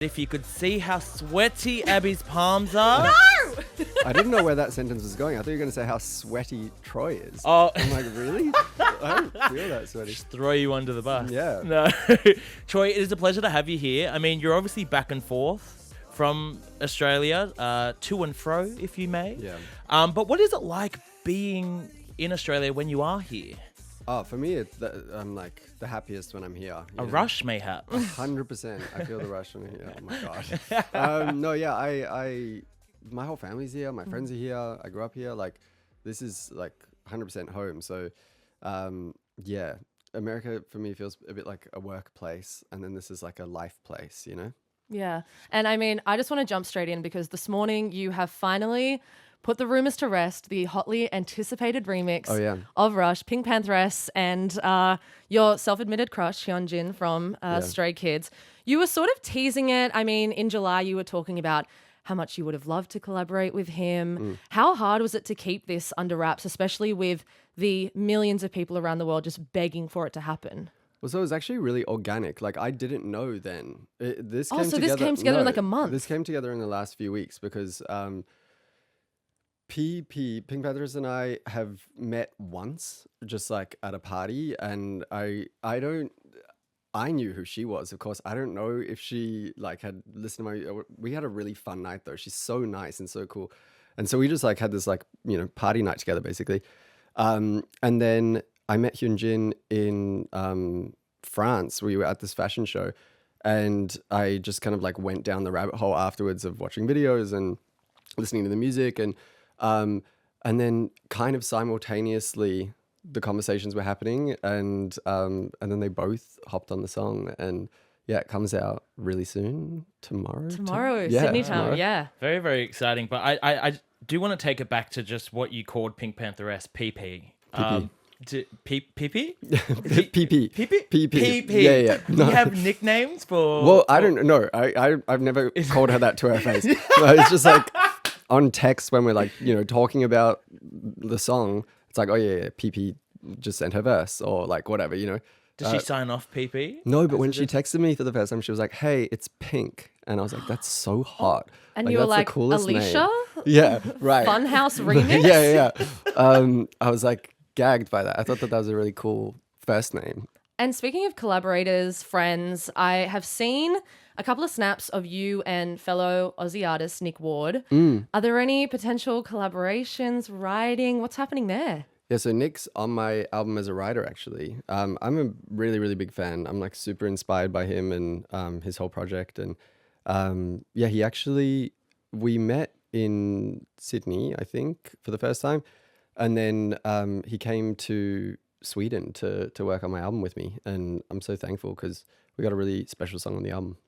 If you could see how sweaty Abby's palms are. No! I didn't know where that sentence was going. I thought you were going to say how sweaty Troye is. Oh. I'm like, really? I don't feel that sweaty. Just throw you under the bus. Yeah. No. Troye, it is a pleasure to have you here. I mean, you're obviously back and forth from Australia, to and fro, if you may. Yeah. But what is it like being in Australia when you are here? Oh, for me, I'm like the happiest when I'm here. A rush, mayhap. 100%. I feel the rush when I'm here. Oh my god. No, yeah, my whole family's here. My friends are here. I grew up here. Like, this is like 100% home. So, yeah, America for me feels a bit like a workplace, and then this is like a life place, you know? Yeah. And I mean, I just want to jump straight in because this morning you have finally put the rumors to rest, the hotly anticipated remix of Rush, Pink Pantheress, and your self-admitted crush, Hyunjin from Stray Kids. You were sort of teasing it. I mean, in July, you were talking about how much you would have loved to collaborate with him. How hard was it to keep this under wraps, especially with the millions of people around the world just begging for it to happen? Well, so it was actually really organic. Like, I didn't know then. This came together in like a month. This came together in the last few weeks because Pink Pantheress and I have met once, just like at a party, and I knew who she was, of course. I don't know if she like had listened to we had a really fun night though. She's so nice and so cool. And so we just like had this like, you know, party night together basically. And then I met Hyunjin in France. We were at this fashion show, and I just kind of like went down the rabbit hole afterwards of watching videos and listening to the music, and then kind of simultaneously the conversations were happening, and then they both hopped on the song, and yeah, it comes out really soon tomorrow, Sydney time. Yeah, very, very exciting. But I do want to take it back to just what you called Pink Pantheress PP. PP? PP. Yeah. No. You have nicknames for... Well, I don't know. I've never called her that to her face. It's just like on text when we're like, you know, talking about the song, it's like, oh yeah, PP just sent her verse or like whatever, you know. Does she sign off PP? No, but when she texted me for the first time, she was like, hey, it's Pink. And I was like, that's so hot. And you were like, Alicia? Name. Yeah, right. Funhouse remix? Yeah. I was like gagged by that. I thought that was a really cool first name. And speaking of collaborators, friends, I have seen a couple of snaps of you and fellow Aussie artist Nick Ward. Are there any potential collaborations, writing? What's happening there? Yeah, so Nick's on my album as a writer, actually. I'm a really, really big fan. I'm like super inspired by him and his whole project. And yeah, we met in Sydney, I think, for the first time. And then he came to Sweden to work on my album with me. And I'm so thankful because we got a really special song on the album.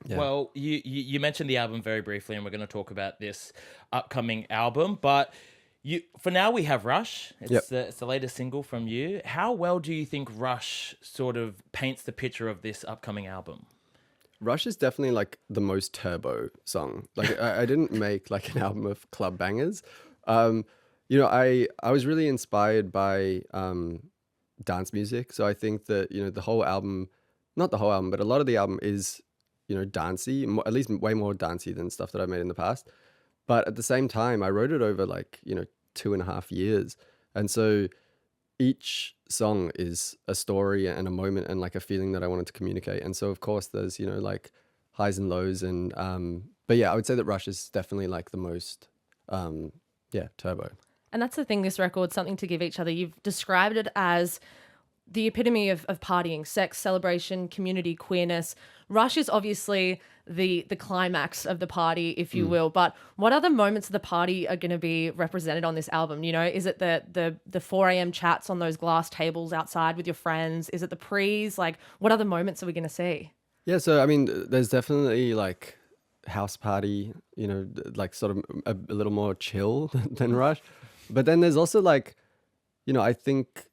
Yeah. Well, you mentioned the album very briefly, and we're going to talk about this upcoming album. But for now, we have Rush. It's the latest single from you. How well do you think Rush sort of paints the picture of this upcoming album? Rush is definitely like the most turbo song. Like I didn't make like an album of club bangers. You know, I was really inspired by dance music. So I think that, you know, the whole album, not the whole album, but a lot of the album is, you know, dancey, at least way more dancey than stuff that I've made in the past. But at the same time, I wrote it over like, you know, 2.5 years. And so each song is a story and a moment and like a feeling that I wanted to communicate. And so of course there's, you know, like highs and lows. And but yeah, I would say that Rush is definitely like the most turbo. And that's the thing, this record's something to give each other. You've described it as the epitome of partying, sex, celebration, community, queerness. Rush is obviously the climax of the party, if you will. But what other moments of the party are going to be represented on this album? You know, is it the 4 a.m. chats on those glass tables outside with your friends? Is it the prees? Like, what other moments are we going to see? Yeah, so I mean, there's definitely like house party, you know, like sort of a little more chill than Rush. But then there's also like, you know, I think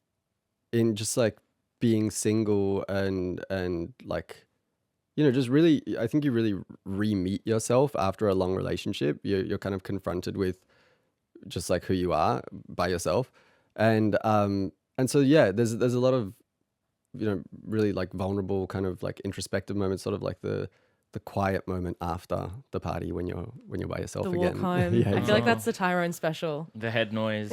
in just like being single and like, you know, just really, I think you really re-meet yourself after a long relationship. You're kind of confronted with just like who you are by yourself. And so, yeah, there's a lot of, you know, really like vulnerable kind of like introspective moments, sort of like the the quiet moment after the party when you're by yourself The again. walk home. Yeah, I feel like that's the Tyrone special. The head noise.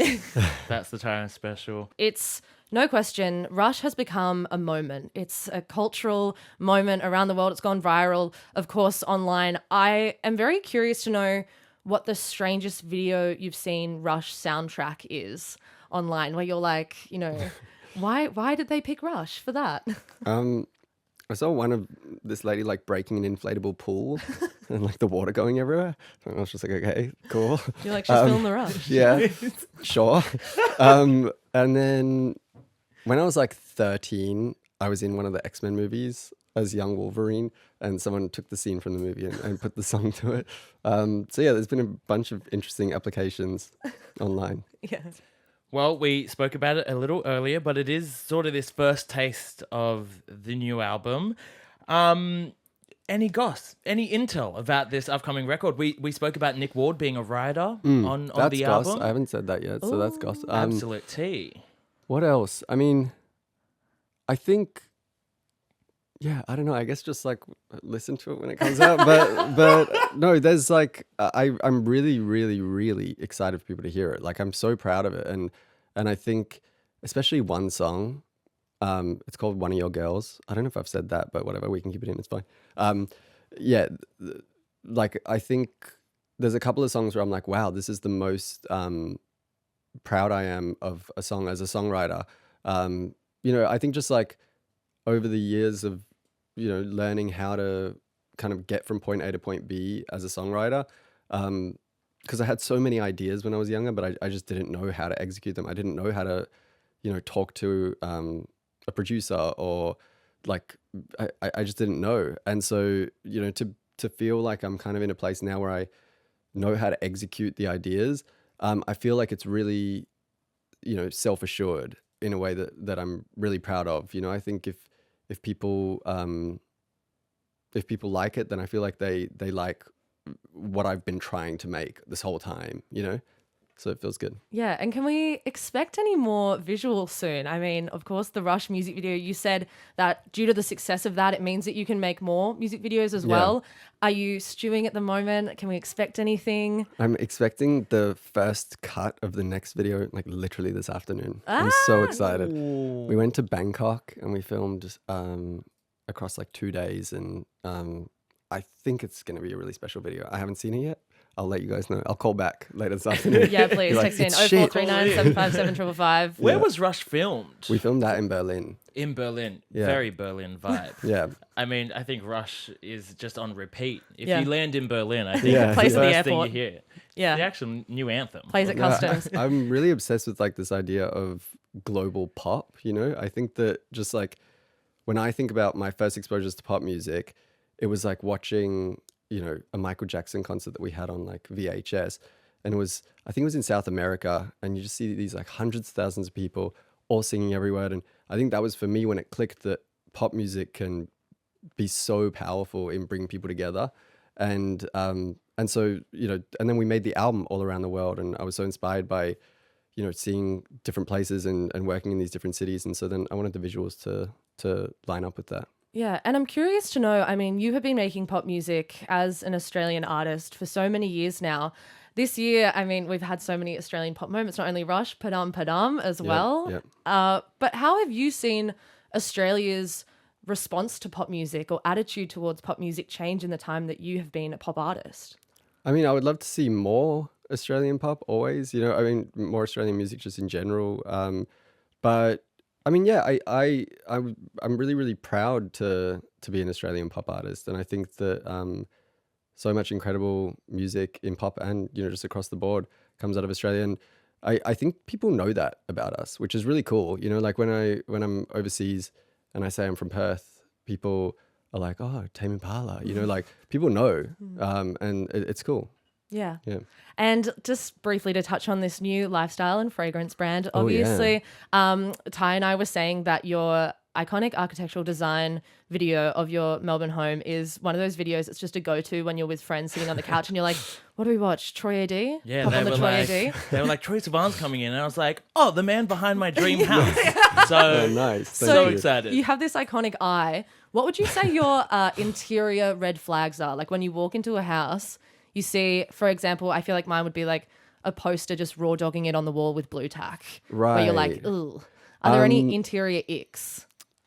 That's the Tyrone special. It's no question, Rush has become a moment. It's a cultural moment around the world. It's gone viral, of course, online. I am very curious to know what the strangest video you've seen Rush soundtrack is online, where you're like, you know, why did they pick Rush for that? I saw one of this lady like breaking an inflatable pool and like the water going everywhere. And I was just like, okay, cool. You're like, she's filming the Rush. Yeah, sure. And then when I was like 13, I was in one of the X-Men movies as young Wolverine, and someone took the scene from the movie and put the song to it. So yeah, there's been a bunch of interesting applications online. Yeah. Well, we spoke about it a little earlier, but it is sort of this first taste of the new album. Any goss, any intel about this upcoming record? We spoke about Nick Ward being a writer on the Goss. album. I haven't said that yet, so that's Goss. Absolute tea. What else? I mean, I think, yeah, I don't know. I guess just like listen to it when it comes out. But no, there's like I'm really, really, really excited for people to hear it. Like I'm so proud of it, and I think especially one song. It's called One of Your Girls. I don't know if I've said that, but whatever, we can keep it in. It's fine. Yeah, like I think there's a couple of songs where I'm like, wow, this is the most proud I am of a song as a songwriter. You know, I think just like over the years of, you know, learning how to kind of get from point A to point B as a songwriter, because I had so many ideas when I was younger, but I just didn't know how to execute them. I didn't know how to, you know, talk to a producer, or like I just didn't know. And so, you know, to feel like I'm kind of in a place now where I know how to execute the ideas, I feel like it's really, you know, self-assured in a way that I'm really proud of. You know, I think if people like it, then I feel like they like what I've been trying to make this whole time, you know? So it feels good. Yeah, and can we expect any more visuals soon? I mean, of course, the Rush music video, you said that due to the success of that, it means that you can make more music videos as well. Are you stewing at the moment? Can we expect anything? I'm expecting the first cut of the next video, like literally this afternoon. I'm so excited. Ooh. We went to Bangkok and we filmed across like 2 days, and I think it's going to be a really special video. I haven't seen it yet. I'll let you guys know. I'll call back later this afternoon. Yeah, please. Like, text in "It's shit." 0439 757 555. Where was Rush filmed? We filmed that in Berlin. In Berlin. Yeah. Very Berlin vibe. Yeah. I mean, I think Rush is just on repeat. If Yeah. you land in Berlin, I think Yeah. it's Place the at the first thing you airport. hear. Yeah. The actual new anthem. Plays at No, customs. I'm really obsessed with like this idea of global pop, you know? I think that just like when I think about my first exposures to pop music, it was like watching, you know, a Michael Jackson concert that we had on like VHS. And I think it was in South America, and you just see these like hundreds of thousands of people all singing every word. And I think that was for me when it clicked that pop music can be so powerful in bringing people together. And so, you know, and then we made the album all around the world, and I was so inspired by, you know, seeing different places and working in these different cities. And so then I wanted the visuals to line up with that. Yeah, and I'm curious to know, I mean, you have been making pop music as an Australian artist for so many years now. This year, I mean, we've had so many Australian pop moments, not only Rush, Padam as well. Yep. But how have you seen Australia's response to pop music or attitude towards pop music change in the time that you have been a pop artist? I mean, I would love to see more Australian pop always, you know, I mean, more Australian music just in general. But I mean, yeah, I'm really, really proud to be an Australian pop artist. And I think that so much incredible music in pop and, you know, just across the board comes out of Australia. And I think people know that about us, which is really cool. You know, like when I'm overseas and I say I'm from Perth, people are like, oh, Tame Impala, you know, like people know, and it's cool. Yeah. Yeah. And just briefly to touch on this new lifestyle and fragrance brand, Oh, yeah. obviously, Ty and I were saying that your iconic architectural design video of your Melbourne home is one of those videos that's just a go-to when you're with friends sitting on the couch and you're like, what do we watch? Troye AD? Yeah, Pop on the Troye AD? they were like, Troye Sivan's coming in. And I was like, oh, the man behind my dream house. So Oh, nice. Thank so you. excited. You have this iconic eye. What would you say your interior red flags are? Like when you walk into a house, you see, for example, I feel like mine would be like a poster just raw dogging it on the wall with blue tack. Right. Where you're like, ooh. Are there any interior icks?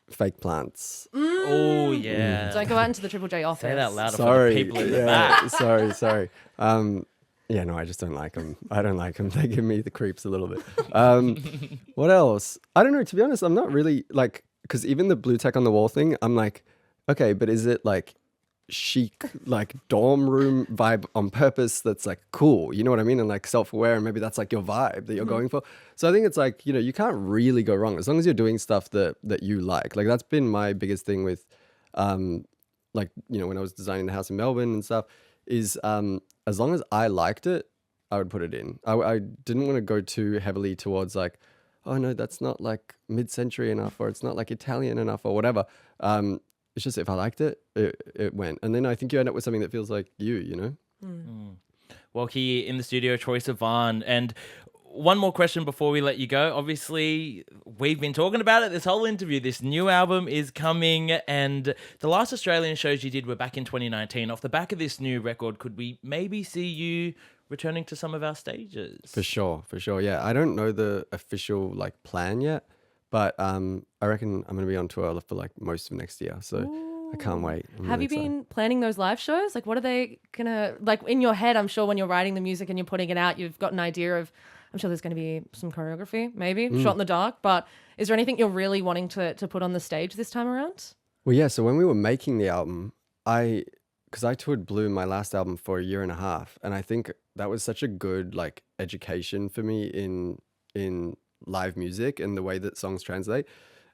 Fake plants. Oh, yeah. Don't go out into the Triple J office. Say that louder for Sorry. the people in the back. Sorry. Yeah, no, I just don't like them. I don't like them. They give me the creeps a little bit. What else? I don't know. To be honest, I'm not really like, because even the blue tack on the wall thing, I'm like, okay, but is it like chic, like dorm room vibe on purpose that's like cool? You know what I mean? And like self-aware, and maybe that's like your vibe that you're going for. So I think it's like, you know, you can't really go wrong as long as you're doing stuff that you like. Like that's been my biggest thing with, like, you know, when I was designing the house in Melbourne and stuff, is as long as I liked it, I would put it in. I didn't want to go too heavily towards like, oh no, that's not like mid-century enough, or it's not like Italian enough, or whatever. It's just if I liked it, it went. And then I think you end up with something that feels like you know? Well, here in the studio, Troye Sivan. And one more question before we let you go. Obviously, we've been talking about it this whole interview. This new album is coming, and the last Australian shows you did were back in 2019. Off the back of this new record, could we maybe see you returning to some of our stages? For sure. Yeah, I don't know the official like plan yet, but I reckon I'm gonna be on tour for like most of next year. So I can't wait. Have you been planning those live shows? Like, what are they gonna like in your head? I'm sure when you're writing the music and you're putting it out, you've got an idea of. I'm sure there's going to be some choreography, maybe shot in the dark. But is there anything you're really wanting to put on the stage this time around? Well, yeah. So when we were making the album, because I toured Blue, my last album, for a year and a half, and I think that was such a good like education for me in live music and the way that songs translate.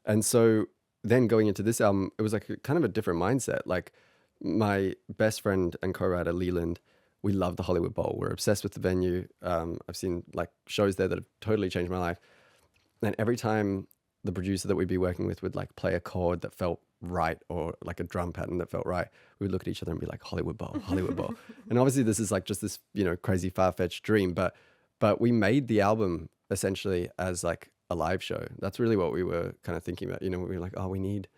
And so then going into this album, it was like kind of a different mindset. Like my best friend and co-writer Leland, we love the Hollywood Bowl. We're obsessed with the venue. I've seen like shows there that have totally changed my life. And every time the producer that we'd be working with would like play a chord that felt right, or like a drum pattern that felt right, we would look at each other and be like, Hollywood Bowl, Hollywood Bowl. And obviously this is like just this, you know, crazy far-fetched dream, but we made the album essentially as like a live show. That's really what we were kind of thinking about. You know, we were like, oh, we need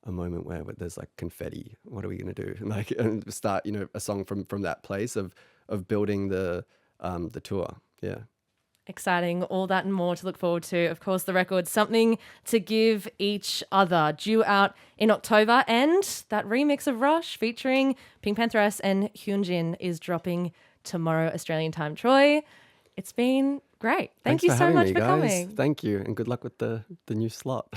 a moment where there's like confetti. What are we going to do? And start, you know, a song from that place of building the tour. Yeah. Exciting. All that and more to look forward to. Of course, the record, Something to Give Each Other, due out in October. And that remix of Rush featuring Pink Pantheress and Hyunjin is dropping tomorrow, Australian time. Troye, it's been great. Thank you so much for coming. Thank you. And good luck with the new slot.